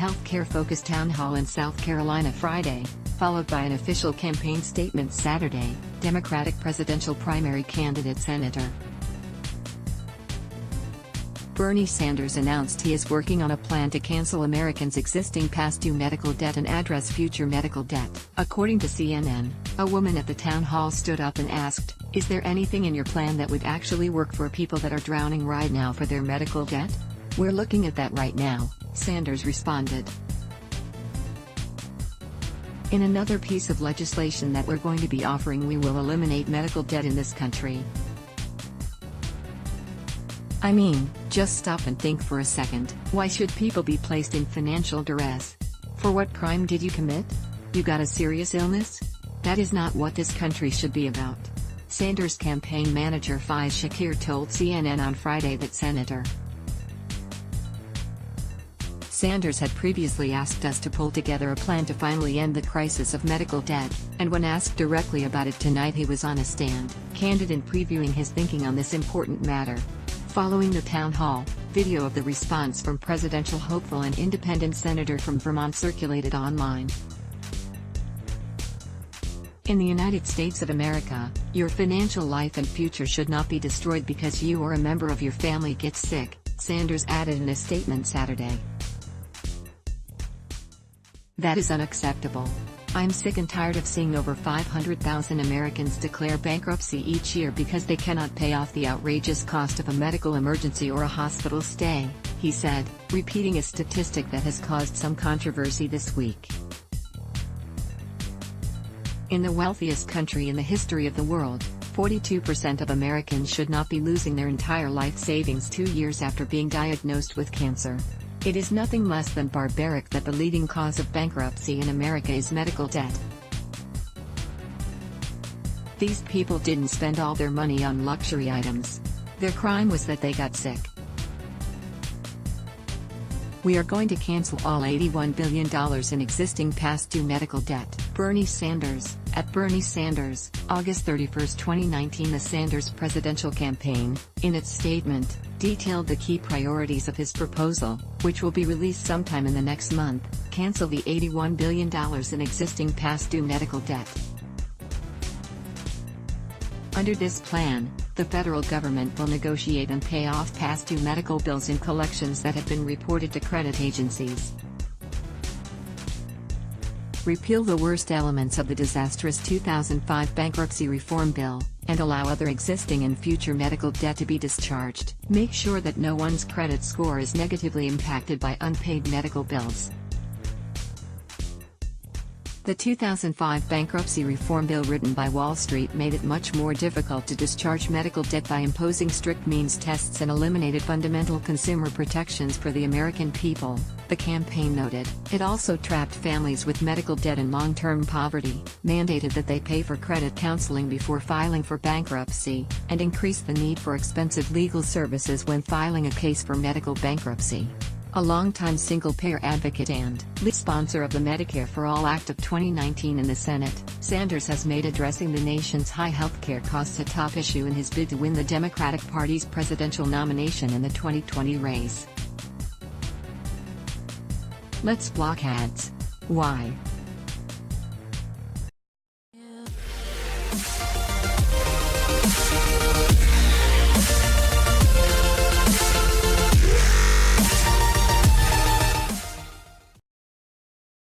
healthcare-focused town hall in South Carolina Friday, followed by an official campaign statement Saturday. Democratic presidential primary candidate Senator Bernie Sanders announced he is working on a plan to cancel Americans' existing past-due medical debt and address future medical debt. According to CNN, a woman at the town hall stood up and asked, "Is there anything in your plan that would actually work for people that are drowning right now for their medical debt?" "We're looking at that right now," Sanders responded. "In another piece of legislation that we're going to be offering, we will eliminate medical debt in this country." I mean, just stop and think for a second. Why should people be placed in financial duress? For what crime did you commit? You got a serious illness? That is not what this country should be about. Sanders' campaign manager Faiz Shakir told CNN on Friday that Senator Sanders had previously asked us to pull together a plan to finally end the crisis of medical debt, and when asked directly about it tonight, he was on a stand, candid in previewing his thinking on this important matter. Following the town hall, video of the response from presidential hopeful and independent senator from Vermont circulated online. "In the United States of America, your financial life and future should not be destroyed because you or a member of your family gets sick," Sanders added in a statement Saturday. "That is unacceptable. I'm sick and tired of seeing over 500,000 Americans declare bankruptcy each year because they cannot pay off the outrageous cost of a medical emergency or a hospital stay," he said, repeating a statistic that has caused some controversy this week. In the wealthiest country in the history of the world, 42% of Americans should not be losing their entire life savings 2 years after being diagnosed with cancer. It is nothing less than barbaric that the leading cause of bankruptcy in America is medical debt. These people didn't spend all their money on luxury items. Their crime was that they got sick. "We are going to cancel all $81 billion in existing past-due medical debt." Bernie Sanders, at Bernie Sanders, August 31, 2019. The Sanders presidential campaign, in its statement, detailed the key priorities of his proposal, which will be released sometime in the next month: cancel the $81 billion in existing past-due medical debt. Under this plan, the federal government will negotiate and pay off past-due medical bills in collections that have been reported to credit agencies. Repeal the worst elements of the disastrous 2005 bankruptcy reform bill, and allow other existing and future medical debt to be discharged. Make sure that no one's credit score is negatively impacted by unpaid medical bills. The 2005 bankruptcy reform bill, written by Wall Street, made it much more difficult to discharge medical debt by imposing strict means tests and eliminated fundamental consumer protections for the American people, the campaign noted. It also trapped families with medical debt in long-term poverty, mandated that they pay for credit counseling before filing for bankruptcy, and increased the need for expensive legal services when filing a case for medical bankruptcy. A longtime single-payer advocate and lead sponsor of the Medicare for All Act of 2019 in the Senate, Sanders has made addressing the nation's high healthcare costs a top issue in his bid to win the Democratic Party's presidential nomination in the 2020 race. Let's block ads. Why?